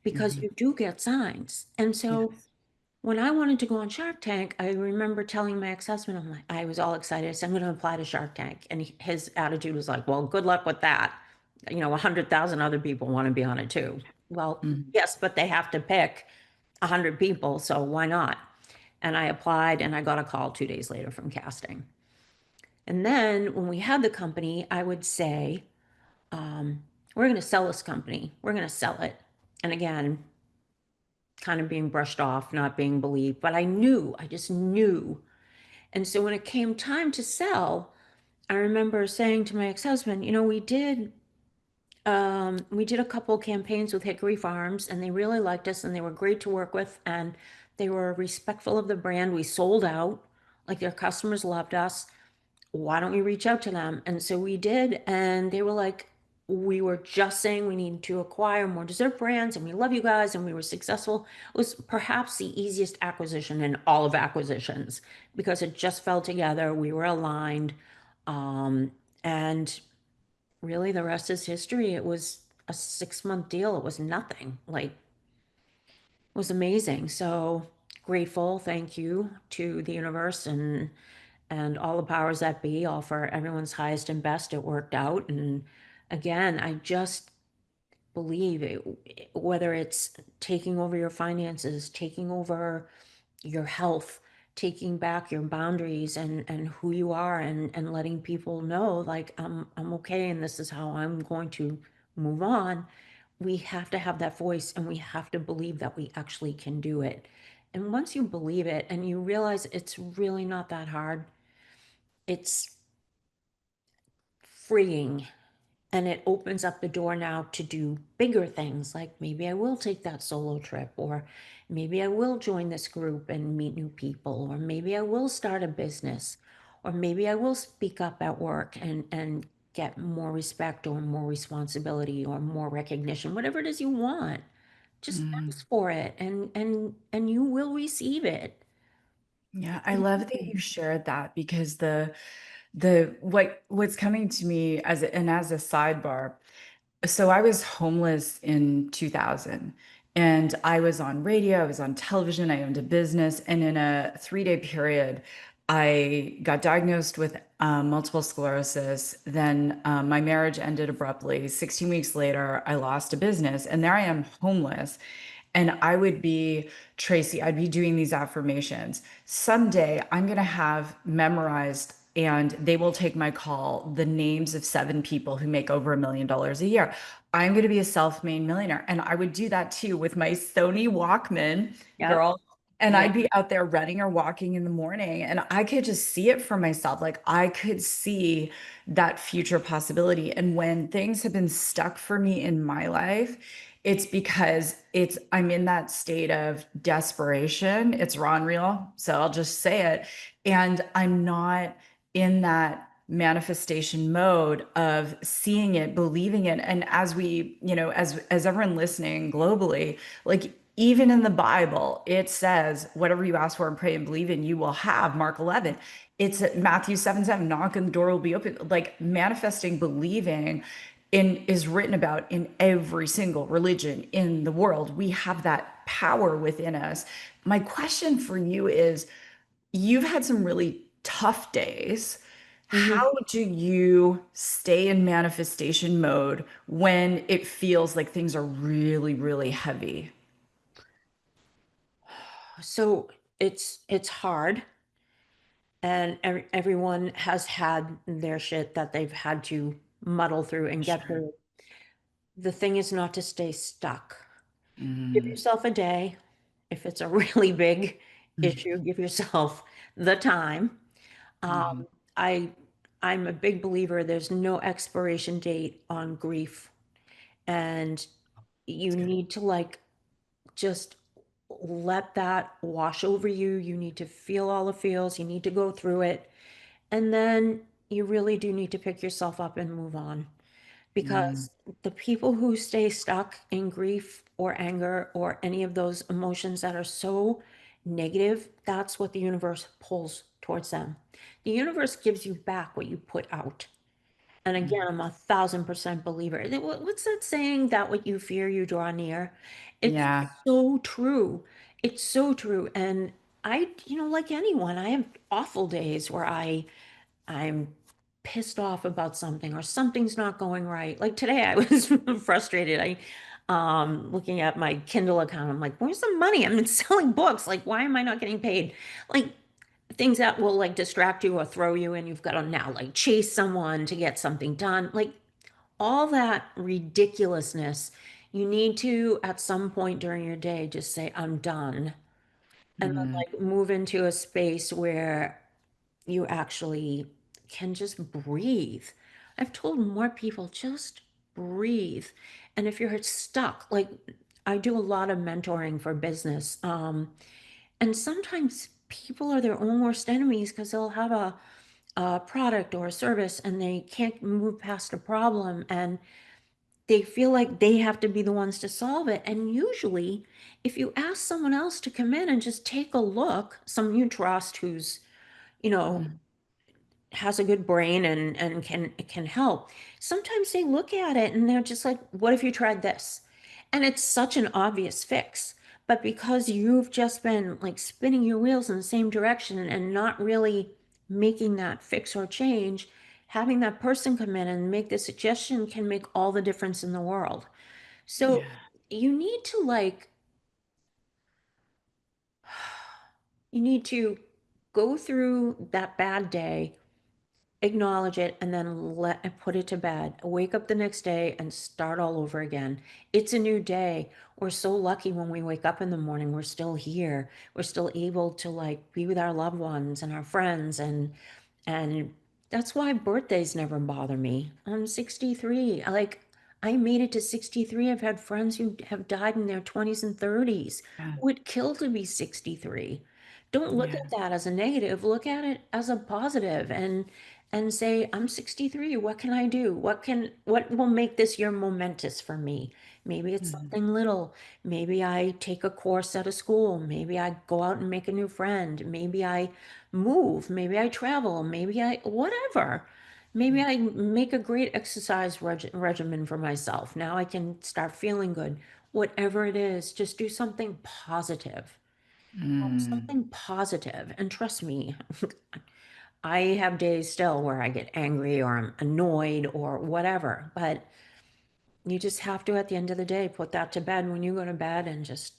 because Mhm. you do get signs. And so Yes. when I wanted to go on Shark Tank, I remember telling my ex-husband, I'm like, I was all excited. I said, I'm going to apply to Shark Tank. And his attitude was like, well, good luck with that. 100,000 other people want to be on it too. Well, Mhm. yes, but they have to pick 100 people. So why not? And I applied and I got a call 2 days later from casting. And then when we had the company, I would say, we're going to sell this company. We're going to sell it. And again, kind of being brushed off, not being believed, but I just knew. And so when it came time to sell, I remember saying to my ex-husband, we did a couple campaigns with Hickory Farms and they really liked us and they were great to work with and they were respectful of the brand. We sold out, like their customers loved us. Why don't we reach out to them? And so we did. And they were like, we were just saying we need to acquire more dessert brands and we love you guys. And we were successful. It was perhaps the easiest acquisition in all of acquisitions because it just fell together. We were aligned. And really the rest is history. It was a 6 month deal. It was nothing. Like, it was amazing. So grateful. Thank you to the universe and all the powers that be, all for everyone's highest and best. It worked out. And again, I just believe it, whether it's taking over your finances, taking over your health, taking back your boundaries and who you are and letting people know like I'm okay and this is how I'm going to move on. We have to have that voice and we have to believe that we actually can do it. And once you believe it and you realize it's really not that hard, it's freeing and it opens up the door now to do bigger things like maybe I will take that solo trip or maybe I will join this group and meet new people or maybe I will start a business or maybe I will speak up at work and get more respect or more responsibility or more recognition, whatever it is you want. Just Mhm. ask for it and you will receive it. Yeah, I love that you shared that because what's coming to me as a sidebar. So I was homeless in 2000 and I was on radio, I was on television, I owned a business, and in a 3-day period I got diagnosed with multiple sclerosis. Then my marriage ended abruptly. 16 weeks later, I lost a business, and there I am homeless. And I would be, Tracy, I'd be doing these affirmations. Someday I'm going to have memorized, and they will take my call, the names of 7 people who make over $1 million a year. I'm going to be a self-made millionaire. And I would do that too with my Sony Walkman, Yep. girl. And Yep. I'd be out there running or walking in the morning, and I could just see it for myself. Like I could see that future possibility. And when things have been stuck for me in my life, it's because I'm in that state of desperation. It's raw and real. So I'll just say it. And I'm not in that manifestation mode of seeing it, believing it. And as we, as everyone listening globally, like even in the Bible, it says, whatever you ask for and pray and believe in, you will have. Mark 11. It's Matthew 7:7, knock and the door will be open. Like manifesting, believing is written about in every single religion in the world. We have that power within us. My question for you is, you've had some really tough days. Mhm. How do you stay in manifestation mode when it feels like things are really, really heavy? So it's hard, and everyone has had their shit that they've had to muddle through and get Sure. through. The thing is not to stay stuck. Give Mm, yourself a day. If it's a really big issue, give yourself the time. Um, mhm. I I'm a big believer there's no expiration date on grief, and That's you good. need to like just let that wash over you. You need to feel all the feels. You need to go through it. And then you really do need to pick yourself up and move on. Mm, Because the people who stay stuck in grief or anger or any of those emotions that are so negative, that's what the universe pulls towards them. The universe gives you back what you put out. And again, mm. I'm 1,000% believer. What's that saying? That what you fear, you draw near. It's Yeah. so true. It's so true. And like anyone, I have awful days where I'm pissed off about something or something's not going right. Like today, I was frustrated. Looking at my Kindle account, I'm like, where's the money? I'm selling books. Like, why am I not getting paid? Like, things that will like distract you or throw you and you've got to now like chase someone to get something done, like all that ridiculousness. You need to at some point during your day just say I'm done, and then Mm, like move into a space where you actually can just breathe. I've told more people just breathe. And if you're stuck, like I do a lot of mentoring for business, and sometimes people are their own worst enemies because they'll have a product or a service and they can't move past a problem and they feel like they have to be the ones to solve it. And usually, if you ask someone else to come in and just take a look, someone you trust who's, you know, mm, has a good brain and can help. Sometimes they look at it and they're just like, "What if you tried this?" And it's such an obvious fix. But because you've just been like spinning your wheels in the same direction and not really making that fix or change, having that person come in and make the suggestion can make all the difference in the world. So yeah. you need to like, you need to go through that bad day, acknowledge it, and then put it to bed. Wake up the next day and start all over again. It's a new day. We're so lucky when we wake up in the morning, we're still here. We're still able to like be with our loved ones and our friends, and that's why birthdays never bother me. I'm 63. I made it to 63. I've had friends who have died in their 20s and 30s. Yeah. Would kill to be 63. Don't look Yeah. at that as a negative. Look at it as a positive and say, I'm 63. What can I do? What will make this year momentous for me? Maybe it's Mhm. something little. Maybe I take a course at a school. Maybe I go out and make a new friend. Maybe I move. Maybe I travel. Maybe I, whatever. Maybe I make a great exercise regimen for myself. Now I can start feeling good. Whatever it is, just do something positive. Mm. Something positive. And trust me, I have days still where I get angry or I'm annoyed or whatever, but you just have to, at the end of the day, put that to bed when you go to bed and just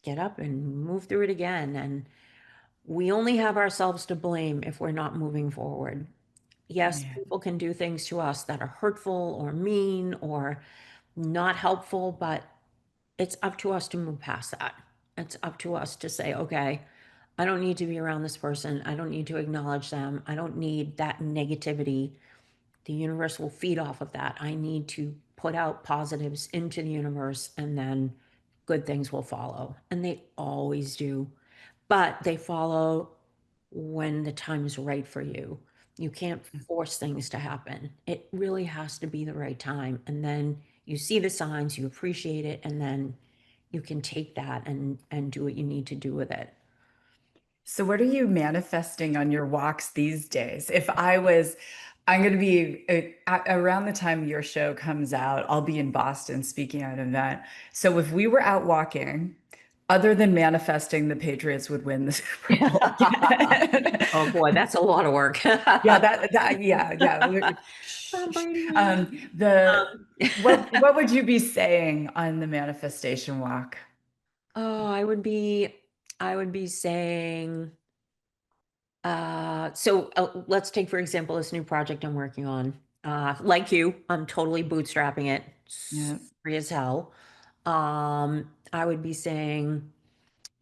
get up and move through it again. And we only have ourselves to blame if we're not moving forward. Yes, Yeah. people can do things to us that are hurtful or mean or not helpful, but it's up to us to move past that. It's up to us to say, okay, I don't need to be around this person. I don't need to acknowledge them. I don't need that negativity. The universe will feed off of that. I need to put out positives into the universe and then good things will follow. And they always do. But they follow when the time is right for you. You can't force things to happen. It really has to be the right time. And then you see the signs, you appreciate it, and then you can take that and do what you need to do with it. So, what are you manifesting on your walks these days? If I was, I'm going to be around the time your show comes out, I'll be in Boston speaking at an event. So, if we were out walking, other than manifesting the Patriots would win the Super Bowl again. Oh boy, that's a lot of work. Yeah, yeah. Tom Shh. Brady. What would you be saying on the manifestation walk? Oh, I would be saying, let's take, for example, this new project I'm working on. Like you, I'm totally bootstrapping it, Yeah. free as hell. I would be saying,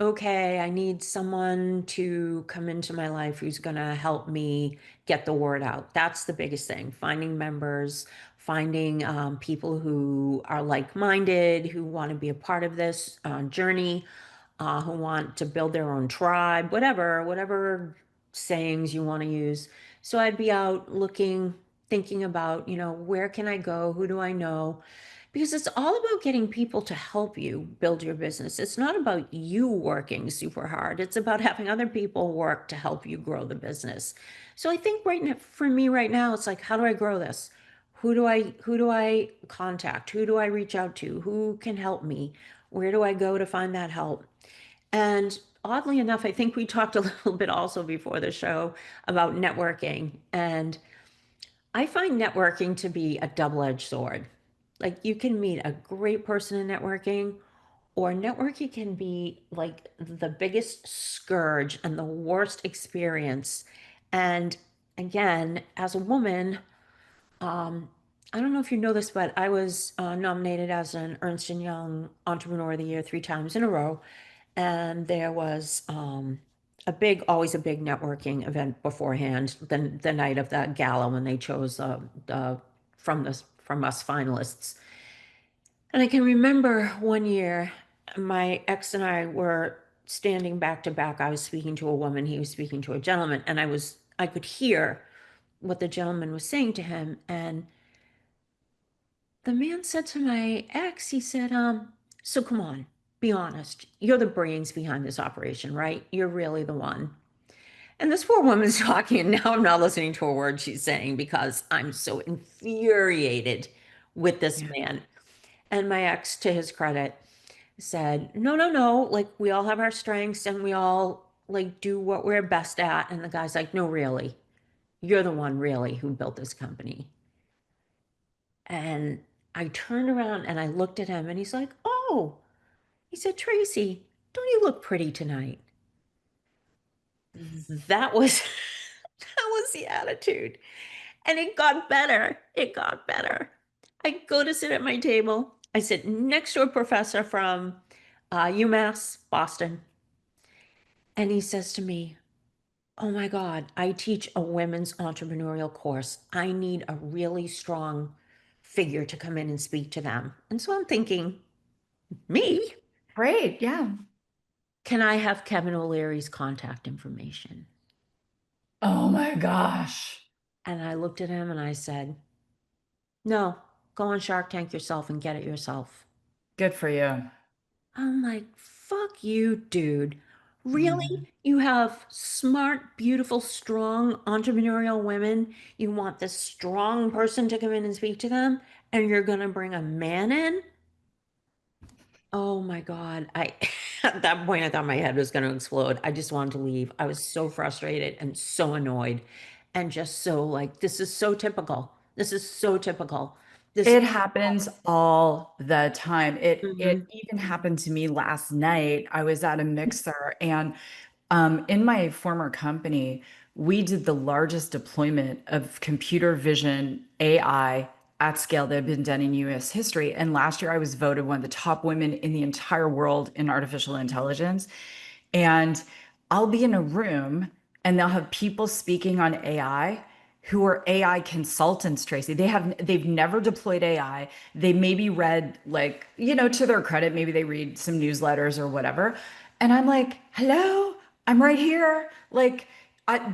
okay, I need someone to come into my life who's going to help me get the word out. That's the biggest thing. Finding members, finding people who are like-minded, who want to be a part of this journey, who want to build their own tribe, whatever sayings you want to use. So I'd be out looking, thinking about, where can I go? Who do I know? Because it's all about getting people to help you build your business. It's not about you working super hard. It's about having other people work to help you grow the business. So I think right now, for me right now, it's like, how do I grow this? Who do I contact? Who do I reach out to? Who can help me? Where do I go to find that help? And oddly enough, I think we talked a little bit also before the show about networking. And I find networking to be a double-edged sword. Like you can meet a great person in networking, or networking can be like the biggest scourge and the worst experience. And again, as a woman, um, I don't know if you know this, but I was nominated as an Ernst& Young Entrepreneur of the Year 3 times in a row. And there was always a big networking event beforehand, the night of that gala when they chose from us finalists. And I can remember one year, my ex and I were standing back to back. I was speaking to a woman, he was speaking to a gentleman, and I could hear what the gentleman was saying to him. And the man said to my ex, he said, so come on, be honest. You're the brains behind this operation, right? You're really the one. And this poor woman's talking, and now I'm not listening to a word she's saying because I'm so infuriated with this Yeah. man. And my ex, to his credit, said, no, no, no, like we all have our strengths and we all like do what we're best at. And the guy's like, no, really, you're the one really who built this company. And I turned around and I looked at him and he's like, oh, he said, Tracy, don't you look pretty tonight? That was that was the attitude. And it got better. It got better. I go to sit at my table. I sit next to a professor from UMass, Boston. And he says to me, oh my God, I teach a women's entrepreneurial course. I need a really strong figure to come in and speak to them. And so I'm thinking, me? Great. Yeah. Can I have Kevin O'Leary's contact information? Oh my gosh. And I looked at him and I said, no, go on Shark Tank yourself and get it yourself. Good for you. I'm like, fuck you, dude. Mhm. Really? You have smart, beautiful, strong entrepreneurial women. You want this strong person to come in and speak to them, and you're going to bring a man in? Oh my God. At that point, I thought my head was going to explode. I just wanted to leave. I was so frustrated and so annoyed and just so like, this is so typical. This is so typical. This, It happens all the time. It Mhm. even happened to me last night. I was at a mixer, and in my former company, we did the largest deployment of computer vision AI at scale that had been done in US history. And last year I was voted one of the top women in the entire world in artificial intelligence. And I'll be in a room and they'll have people speaking on AI who are AI consultants, Tracey. They've never deployed AI. They maybe read, like, to their credit, maybe they read some newsletters or whatever. And I'm like, hello, I'm right here. Like,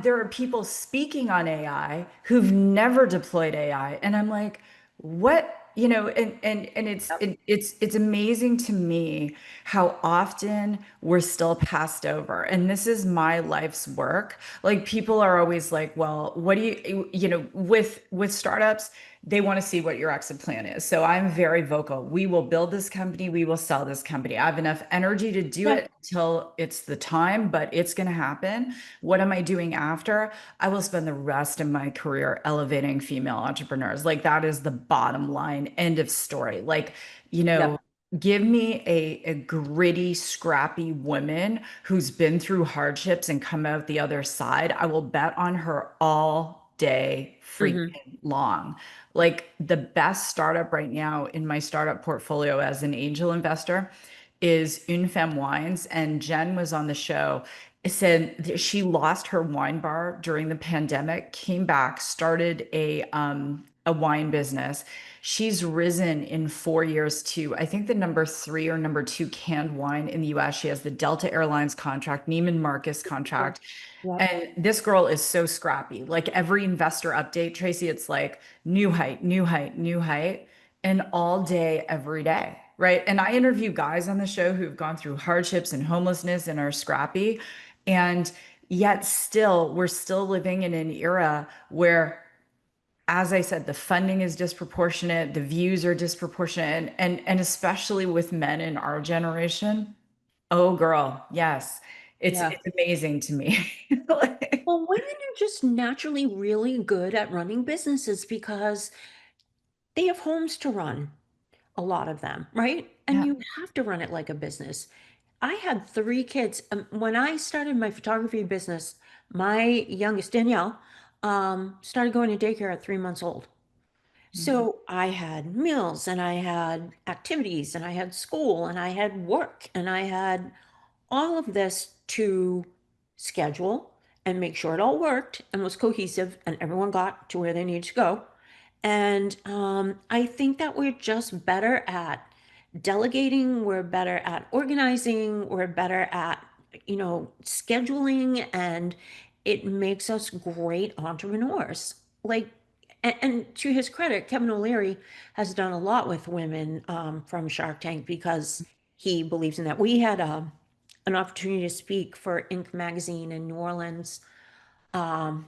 there are people speaking on AI who've never deployed AI. And I'm like, what? And Yep. it's amazing to me how often we're still passed over. And this is my life's work. Like, people are always like, well, what do with startups, they want to see what your exit plan is. So I'm very vocal. We will build this company, we will sell this company. I have enough energy to do Yeah. it until it's the time, but it's going to happen. What am I doing after? I will spend the rest of my career elevating female entrepreneurs. Like, that is the bottom line. End of story. Like, you know, Yep. give me a gritty, scrappy woman who's been through hardships and come out the other side. I will bet on her all day Hmm. freaking long. Like, the best startup right now in my startup portfolio as an angel investor is Une Femme Wines. And Jen was on the show. It said that she lost her wine bar during the pandemic, came back, started a wine business. She's risen in 4 years to, I think, the number three or number two canned wine in the US. She has the Delta Airlines contract, Neiman Marcus Yep. contract. Yep. And this girl is so scrappy. Like, every investor update, Tracy, it's like new height, new height, new height, and all day, every day. Right. And I interview guys on the show who've gone through hardships and homelessness and are scrappy. And yet, still, we're still living in an era where, as I said, the funding is disproportionate, the views are disproportionate, and especially with men in our generation. Oh, girl, yes, Yeah. it's amazing to me. Like, Well, women are just naturally really good at running businesses because they have homes to run, a lot of them, right? And yeah. you have to run it like a business. I had three kids. When I started my photography business, my youngest, Danielle, started going to daycare at 3 months old. So I had meals and I had activities and I had school and I had work and I had all of this to schedule and make sure it all worked and was cohesive and everyone got to where they needed to go. And I think that we're just better at delegating, we're better at organizing, we're better at, scheduling, and it makes us great entrepreneurs. Like, and to his credit, Kevin O'Leary has done a lot with women from Shark Tank because he believes in that. We had an opportunity to speak for Inc. magazine in New Orleans.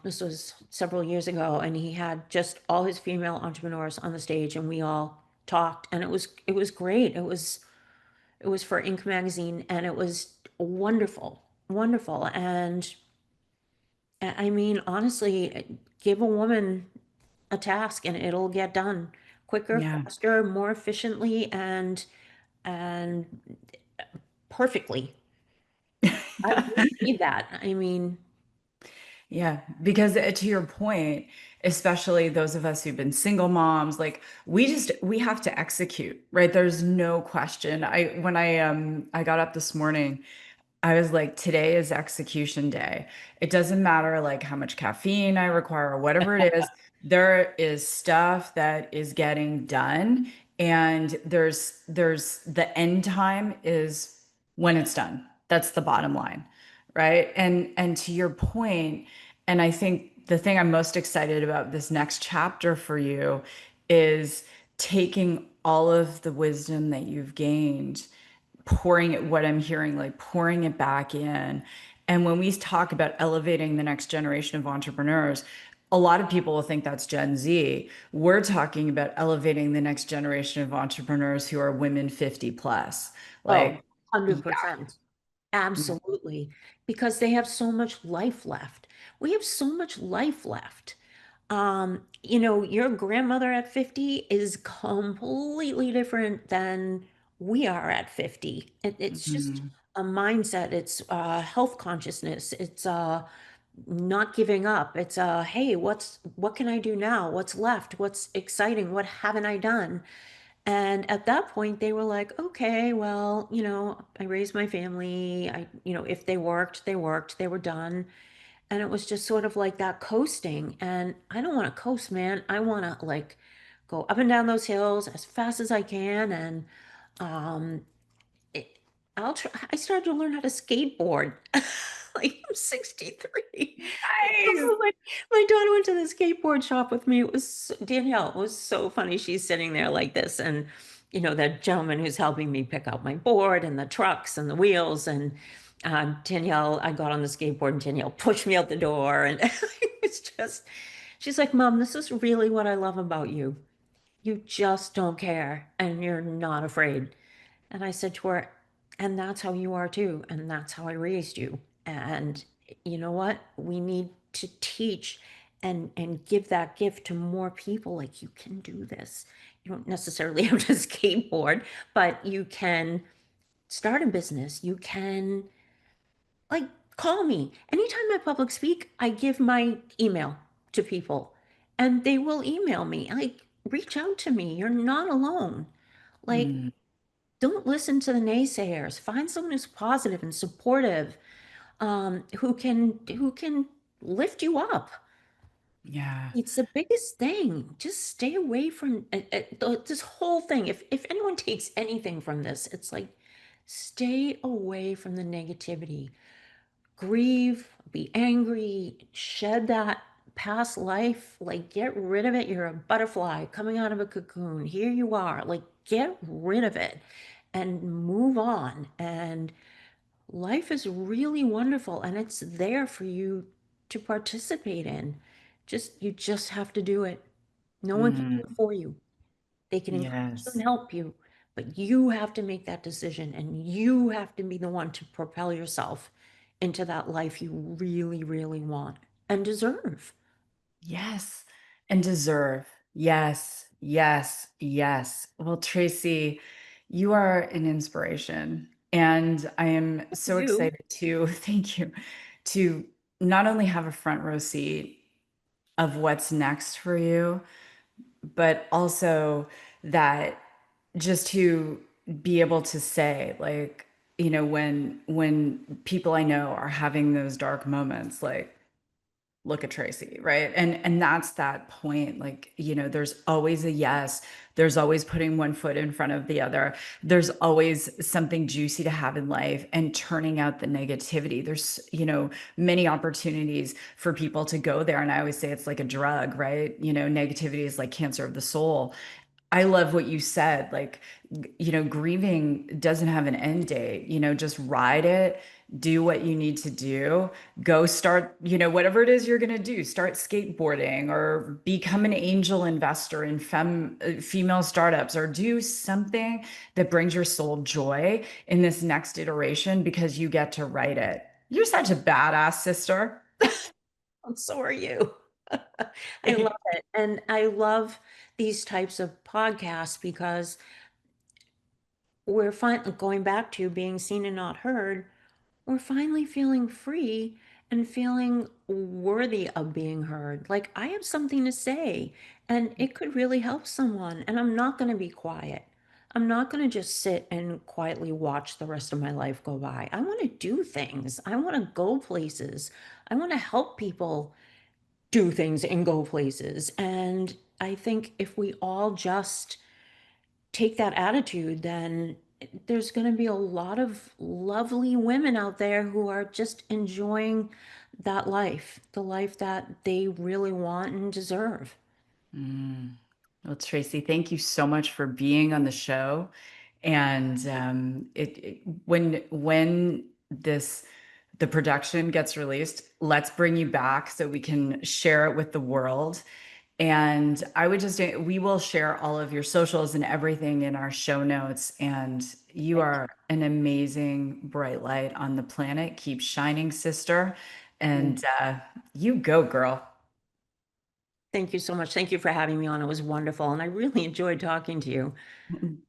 This was several years ago, and he had just all his female entrepreneurs on the stage, and we all talked, and it was great. It was for Inc. magazine, and it was wonderful, wonderful. And I mean, honestly, give a woman a task, and it'll get done quicker, Yeah. faster, more efficiently, and perfectly. We need that. I mean, Yeah, because to your point, especially those of us who've been single moms, like, we have to execute, right? There's no question. I got up this morning, I was like, today is execution day. It doesn't matter like how much caffeine I require or whatever it is. There is stuff that is getting done, and there's the end time is when it's done. That's the bottom line, right? And to your point, and I think the thing I'm most excited about this next chapter for you is taking all of the wisdom that you've gained, pouring it, what I'm hearing, like pouring it back in. And when we talk about elevating the next generation of entrepreneurs, a lot of people will think that's Gen Z. We're talking about elevating the next generation of entrepreneurs who are women 50 plus. Oh, Like, yeah. 100%. Absolutely. Because they have so much life left. We have so much life left. Your grandmother at 50 is completely different than we are at 50. It's just Mhm. a mindset. It's health consciousness. It's not giving up. It's hey, what can I do now? What's left? What's exciting? What haven't I done? And at that point, they were like, okay, well, I raised my family. If they worked, they worked, they were done. And it was just sort of like that coasting. And I don't want to coast, man. I want to like go up and down those hills as fast as I can. And um, it, I started to learn how to skateboard. Like I'm 63. Nice. My daughter went to the skateboard shop with me. Danielle, it was so funny. She's sitting there like this, and the gentleman who's helping me pick out my board and the trucks and the wheels. And Danielle, I got on the skateboard, and Danielle pushed me out the door. And it's just, she's like, Mom, this is really what I love about you. You just don't care, and you're not afraid. And I said to her, and that's how you are too. And that's how I raised you. And you know what? We need to teach and give that gift to more people. Like you can do this. You don't necessarily have to skateboard, but you can start a business. You can like call me. Anytime I public speak, I give my email to people and they will email me. Like reach out to me. You're not alone. Like Mm, don't listen to the naysayers. Find someone who's positive and supportive, who can lift you up. yeah. It's the biggest thing. Just stay away from this whole thing. If anyone takes anything from this, it's like stay away from the negativity. Grieve, be angry, shed that past life, like get rid of it. You're a butterfly coming out of a cocoon. Here you are. Like get rid of it and move on. And life is really wonderful and it's there for you to participate in. You just have to do it. No one can do Mm, it for you. They can encourage you and yes. help you, but you have to make that decision and you have to be the one to propel yourself into that life you really, really want and deserve. Yes. And deserve. Yes. Yes. Yes. Well, Tracy, you are an inspiration. And I am so You. excited to, thank you, to not only have a front row seat of what's next for you, but also that just to be able to say, like, when people I know are having those dark moments, like, look at Tracy, right? And that's that point. Like, there's always a yes. There's always putting one foot in front of the other. There's always something juicy to have in life and turning out the negativity. There's, many opportunities for people to go there. And I always say it's like a drug, right? Negativity is like cancer of the soul. I love what you said. Like, grieving doesn't have an end date. Just ride it, do what you need to do, go start, whatever it is you're going to do, start skateboarding or become an angel investor in female startups or do something that brings your soul joy in this next iteration because you get to write it. You're such a badass sister. And so are you. I love it. And I love these types of podcasts because we're finally going back to being seen and not heard. We're finally feeling free and feeling worthy of being heard. Like I have something to say and it could really help someone. And I'm not going to be quiet. I'm not going to just sit and quietly watch the rest of my life go by. I want to do things. I want to go places. I want to help people do things and go places. And I think if we all just take that attitude, then there's going to be a lot of lovely women out there who are just enjoying that life, the life that they really want and deserve. Mm. Well, Tracy, thank you so much for being on the show. And when this the production gets released, let's bring you back so we can share it with the world. And we will share all of your socials and everything in our show notes. And you are an amazing bright light on the planet. Keep shining, sister. And you go, girl. Thank you so much. Thank you for having me on. It was wonderful. And I really enjoyed talking to you.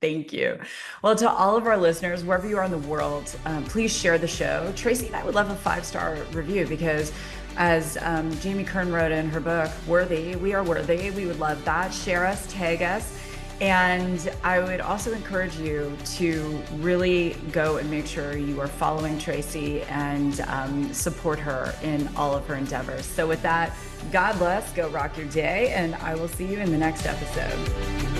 Thank you. Well, to all of our listeners, wherever you are in the world, please share the show. Tracey and I would love a 5-star review because, as Jamie Kern wrote in her book, Worthy, we are worthy. We would love that. Share us, tag us. And I would also encourage you to really go and make sure you are following Tracey and support her in all of her endeavors. So with that, God bless, go rock your day, and I will see you in the next episode.